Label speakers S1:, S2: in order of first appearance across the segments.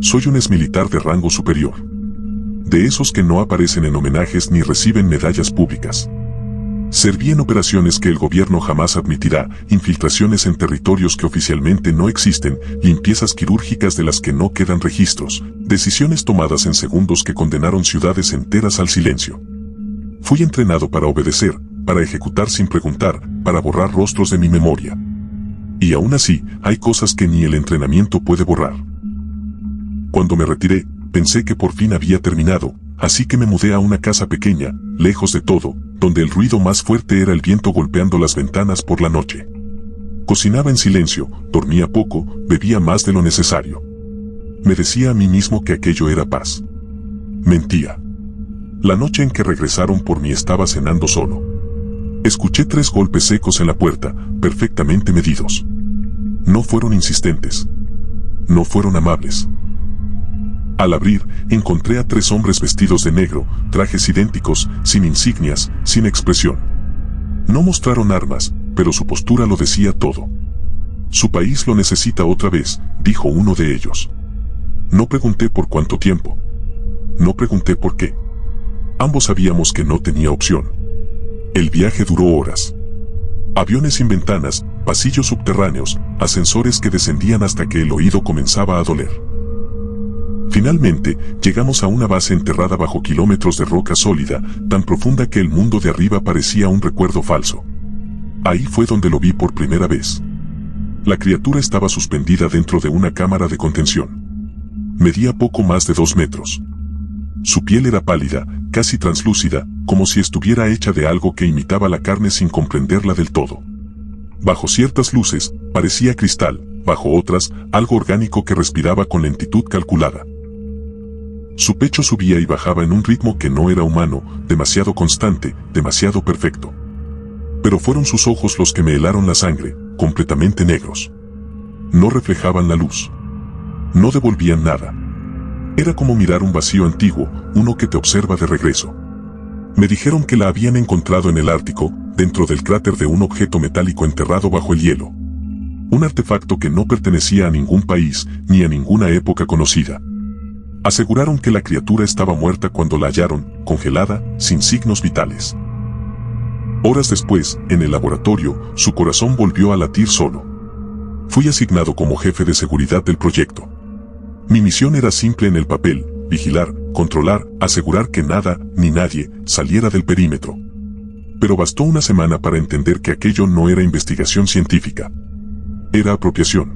S1: Soy un exmilitar de rango superior. De esos que no aparecen en homenajes ni reciben medallas públicas. Serví en operaciones que el gobierno jamás admitirá, infiltraciones en territorios que oficialmente no existen, limpiezas quirúrgicas de las que no quedan registros, decisiones tomadas en segundos que condenaron ciudades enteras al silencio. Fui entrenado para obedecer, para ejecutar sin preguntar, para borrar rostros de mi memoria. Y aún así, hay cosas que ni el entrenamiento puede borrar. Cuando me retiré, pensé que por fin había terminado, así que me mudé a una casa pequeña, lejos de todo, donde el ruido más fuerte era el viento golpeando las ventanas por la noche. Cocinaba en silencio, dormía poco, bebía más de lo necesario. Me decía a mí mismo que aquello era paz. Mentía. La noche en que regresaron por mí estaba cenando solo. Escuché 3 golpes secos en la puerta, perfectamente medidos. No fueron insistentes. No fueron amables. Al abrir, encontré a 3 hombres vestidos de negro, trajes idénticos, sin insignias, sin expresión. No mostraron armas, pero su postura lo decía todo. Su país lo necesita otra vez, dijo uno de ellos. No pregunté por cuánto tiempo. No pregunté por qué. Ambos sabíamos que no tenía opción. El viaje duró horas. Aviones sin ventanas, pasillos subterráneos, ascensores que descendían hasta que el oído comenzaba a doler. Finalmente, llegamos a una base enterrada bajo kilómetros de roca sólida, tan profunda que el mundo de arriba parecía un recuerdo falso. Ahí fue donde lo vi por primera vez. La criatura estaba suspendida dentro de una cámara de contención. Medía poco más de 2 metros. Su piel era pálida, casi translúcida, como si estuviera hecha de algo que imitaba la carne sin comprenderla del todo. Bajo ciertas luces, parecía cristal, bajo otras, algo orgánico que respiraba con lentitud calculada. Su pecho subía y bajaba en un ritmo que no era humano, demasiado constante, demasiado perfecto. Pero fueron sus ojos los que me helaron la sangre, completamente negros. No reflejaban la luz. No devolvían nada. Era como mirar un vacío antiguo, uno que te observa de regreso. Me dijeron que la habían encontrado en el Ártico, dentro del cráter de un objeto metálico enterrado bajo el hielo. Un artefacto que no pertenecía a ningún país, ni a ninguna época conocida. Aseguraron que la criatura estaba muerta cuando la hallaron, congelada, sin signos vitales. Horas después, en el laboratorio, su corazón volvió a latir solo. Fui asignado como jefe de seguridad del proyecto. Mi misión era simple en el papel: vigilar, controlar, asegurar que nada, ni nadie, saliera del perímetro. Pero bastó una semana para entender que aquello no era investigación científica. Era apropiación.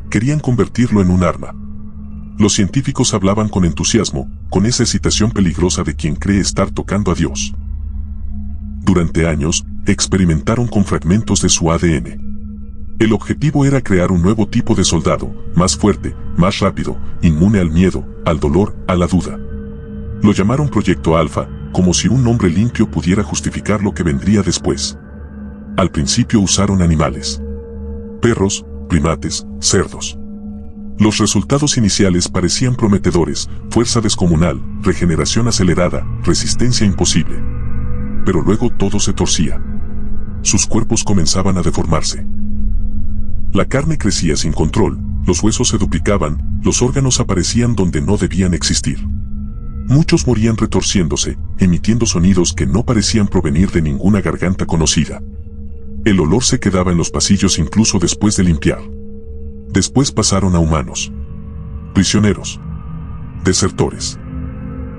S1: Querían convertirlo en un arma. Los científicos hablaban con entusiasmo, con esa excitación peligrosa de quien cree estar tocando a Dios. Durante años, experimentaron con fragmentos de su ADN. El objetivo era crear un nuevo tipo de soldado, más fuerte, más rápido, inmune al miedo, al dolor, a la duda. Lo llamaron Proyecto Alfa, como si un nombre limpio pudiera justificar lo que vendría después. Al principio usaron animales. Perros, primates, cerdos. Los resultados iniciales parecían prometedores: fuerza descomunal, regeneración acelerada, resistencia imposible. Pero luego todo se torcía. Sus cuerpos comenzaban a deformarse. La carne crecía sin control, los huesos se duplicaban, los órganos aparecían donde no debían existir. Muchos morían retorciéndose, emitiendo sonidos que no parecían provenir de ninguna garganta conocida. El olor se quedaba en los pasillos incluso después de limpiar. Después pasaron a humanos. Prisioneros. Desertores.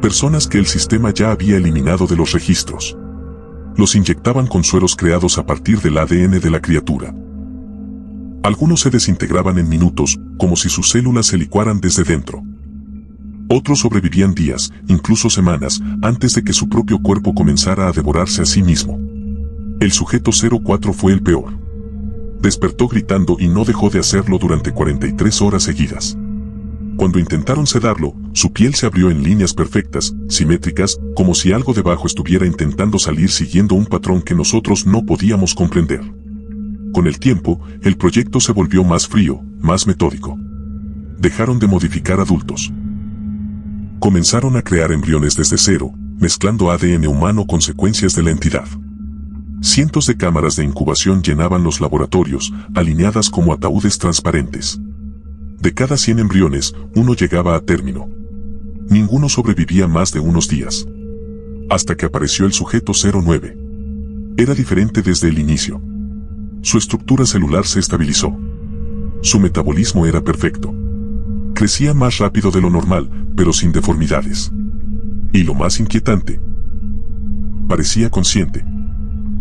S1: Personas que el sistema ya había eliminado de los registros. Los inyectaban con sueros creados a partir del ADN de la criatura. Algunos se desintegraban en minutos, como si sus células se licuaran desde dentro. Otros sobrevivían días, incluso semanas, antes de que su propio cuerpo comenzara a devorarse a sí mismo. El sujeto 04 fue el peor. Despertó gritando y no dejó de hacerlo durante 43 horas seguidas. Cuando intentaron sedarlo, su piel se abrió en líneas perfectas, simétricas, como si algo debajo estuviera intentando salir siguiendo un patrón que nosotros no podíamos comprender. Con el tiempo, el proyecto se volvió más frío, más metódico. Dejaron de modificar adultos. Comenzaron a crear embriones desde cero, mezclando ADN humano con secuencias de la entidad. Cientos de cámaras de incubación llenaban los laboratorios, alineadas como ataúdes transparentes. De cada 100 embriones, uno llegaba a término. Ninguno sobrevivía más de unos días. Hasta que apareció el sujeto 09. Era diferente desde el inicio. Su estructura celular se estabilizó. Su metabolismo era perfecto. Crecía más rápido de lo normal, pero sin deformidades. Y lo más inquietante, parecía consciente.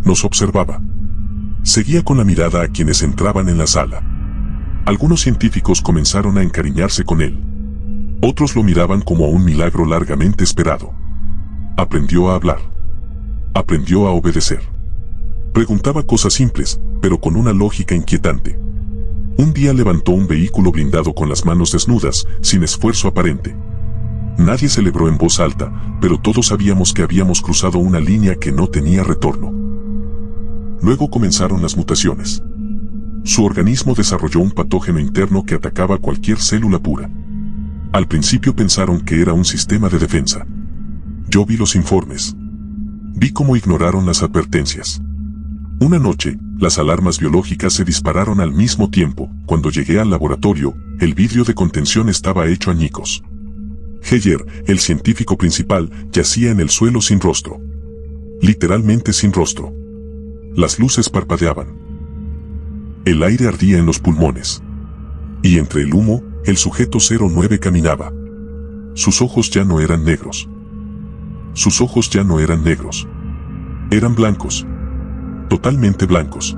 S1: Nos observaba. Seguía con la mirada a quienes entraban en la sala. Algunos científicos comenzaron a encariñarse con él. Otros lo miraban como a un milagro largamente esperado. Aprendió a hablar. Aprendió a obedecer. Preguntaba cosas simples, pero con una lógica inquietante. Un día levantó un vehículo blindado con las manos desnudas, sin esfuerzo aparente. Nadie celebró en voz alta, pero todos sabíamos que habíamos cruzado una línea que no tenía retorno. Luego comenzaron las mutaciones. Su organismo desarrolló un patógeno interno que atacaba cualquier célula pura. Al principio pensaron que era un sistema de defensa. Yo vi los informes. Vi cómo ignoraron las advertencias. Una noche, las alarmas biológicas se dispararon al mismo tiempo. Cuando llegué al laboratorio, el vidrio de contención estaba hecho añicos. Heyer, el científico principal, yacía en el suelo sin rostro. Literalmente sin rostro. Las luces parpadeaban. El aire ardía en los pulmones. Y entre el humo, el sujeto 09 caminaba. Sus ojos ya no eran negros. Sus ojos ya no eran negros. Eran blancos. Totalmente blancos.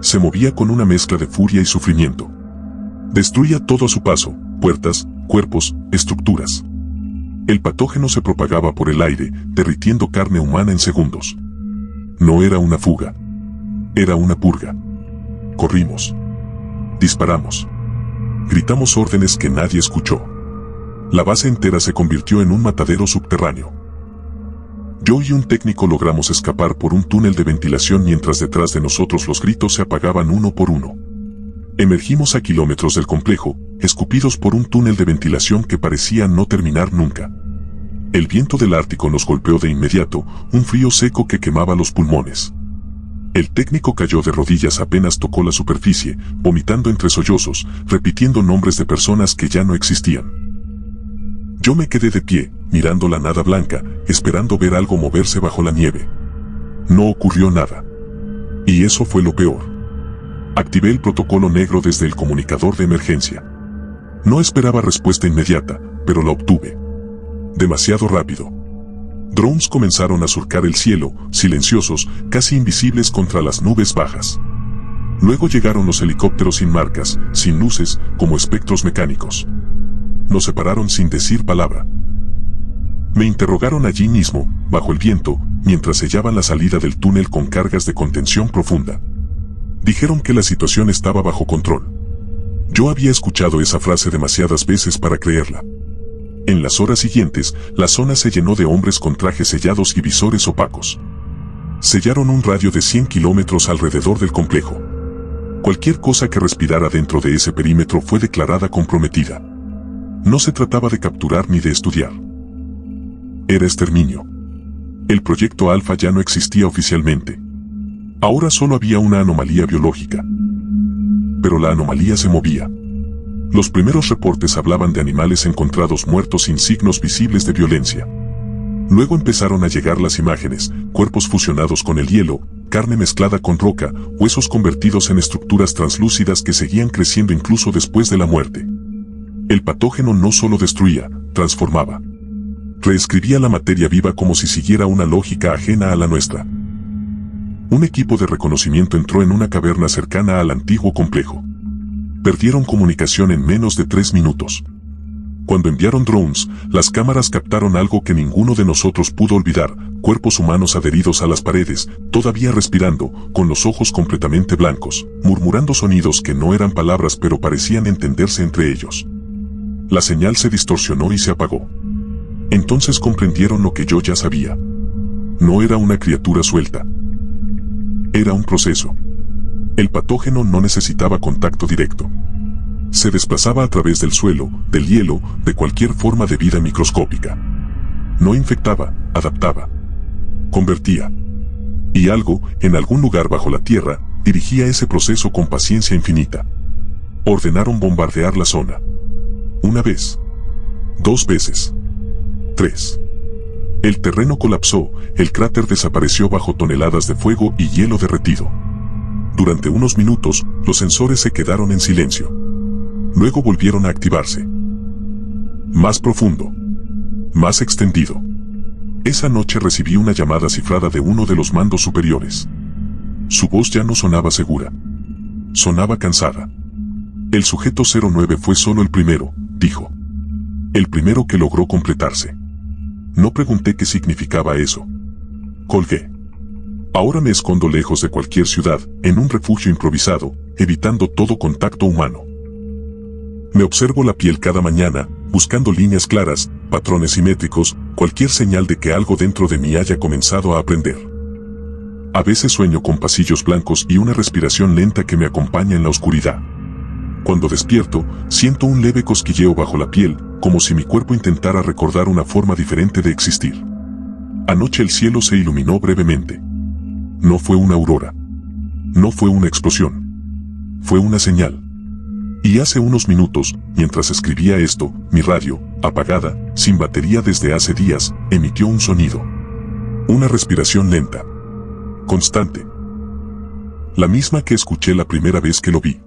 S1: Se movía con una mezcla de furia y sufrimiento. Destruía todo a su paso, puertas, cuerpos, estructuras. El patógeno se propagaba por el aire, derritiendo carne humana en segundos. No era una fuga. Era una purga. Corrimos. Disparamos. Gritamos órdenes que nadie escuchó. La base entera se convirtió en un matadero subterráneo. Yo y un técnico logramos escapar por un túnel de ventilación mientras detrás de nosotros los gritos se apagaban uno por uno. Emergimos a kilómetros del complejo, escupidos por un túnel de ventilación que parecía no terminar nunca. El viento del Ártico nos golpeó de inmediato, un frío seco que quemaba los pulmones. El técnico cayó de rodillas apenas tocó la superficie, vomitando entre sollozos, repitiendo nombres de personas que ya no existían. Yo me quedé de pie, mirando la nada blanca, esperando ver algo moverse bajo la nieve. No ocurrió nada. Y eso fue lo peor. Activé el protocolo negro desde el comunicador de emergencia. No esperaba respuesta inmediata, pero la obtuve. Demasiado rápido. Drones comenzaron a surcar el cielo, silenciosos, casi invisibles contra las nubes bajas. Luego llegaron los helicópteros sin marcas, sin luces, como espectros mecánicos. Nos separaron sin decir palabra. Me interrogaron allí mismo, bajo el viento, mientras sellaban la salida del túnel con cargas de contención profunda. Dijeron que la situación estaba bajo control. Yo había escuchado esa frase demasiadas veces para creerla. En las horas siguientes, la zona se llenó de hombres con trajes sellados y visores opacos. Sellaron un radio de 100 kilómetros alrededor del complejo. Cualquier cosa que respirara dentro de ese perímetro fue declarada comprometida. No se trataba de capturar ni de estudiar. Era exterminio. El proyecto Alfa ya no existía oficialmente. Ahora solo había una anomalía biológica. Pero la anomalía se movía. Los primeros reportes hablaban de animales encontrados muertos sin signos visibles de violencia. Luego empezaron a llegar las imágenes, cuerpos fusionados con el hielo, carne mezclada con roca, huesos convertidos en estructuras translúcidas que seguían creciendo incluso después de la muerte. El patógeno no solo destruía, transformaba. Reescribía la materia viva como si siguiera una lógica ajena a la nuestra. Un equipo de reconocimiento entró en una caverna cercana al antiguo complejo. Perdieron comunicación en menos de 3 minutos. Cuando enviaron drones, las cámaras captaron algo que ninguno de nosotros pudo olvidar, cuerpos humanos adheridos a las paredes, todavía respirando, con los ojos completamente blancos, murmurando sonidos que no eran palabras pero parecían entenderse entre ellos. La señal se distorsionó y se apagó. Entonces comprendieron lo que yo ya sabía. No era una criatura suelta. Era un proceso. El patógeno no necesitaba contacto directo. Se desplazaba a través del suelo, del hielo, de cualquier forma de vida microscópica. No infectaba, adaptaba. Convertía. Y algo, en algún lugar bajo la tierra, dirigía ese proceso con paciencia infinita. Ordenaron bombardear la zona. 1 vez. 2 veces. 3. El terreno colapsó, el cráter desapareció bajo toneladas de fuego y hielo derretido. Durante unos minutos, los sensores se quedaron en silencio. Luego volvieron a activarse. Más profundo. Más extendido. Esa noche recibí una llamada cifrada de uno de los mandos superiores. Su voz ya no sonaba segura. Sonaba cansada. El sujeto 09 fue solo el primero, dijo. El primero que logró completarse. No pregunté qué significaba eso. Colgué. Ahora me escondo lejos de cualquier ciudad, en un refugio improvisado, evitando todo contacto humano. Me observo la piel cada mañana, buscando líneas claras, patrones simétricos, cualquier señal de que algo dentro de mí haya comenzado a aprender. A veces sueño con pasillos blancos y una respiración lenta que me acompaña en la oscuridad. Cuando despierto, siento un leve cosquilleo bajo la piel, como si mi cuerpo intentara recordar una forma diferente de existir. Anoche el cielo se iluminó brevemente. No fue una aurora. No fue una explosión. Fue una señal. Y hace unos minutos, mientras escribía esto, mi radio, apagada, sin batería desde hace días, emitió un sonido. Una respiración lenta. Constante. La misma que escuché la primera vez que lo vi.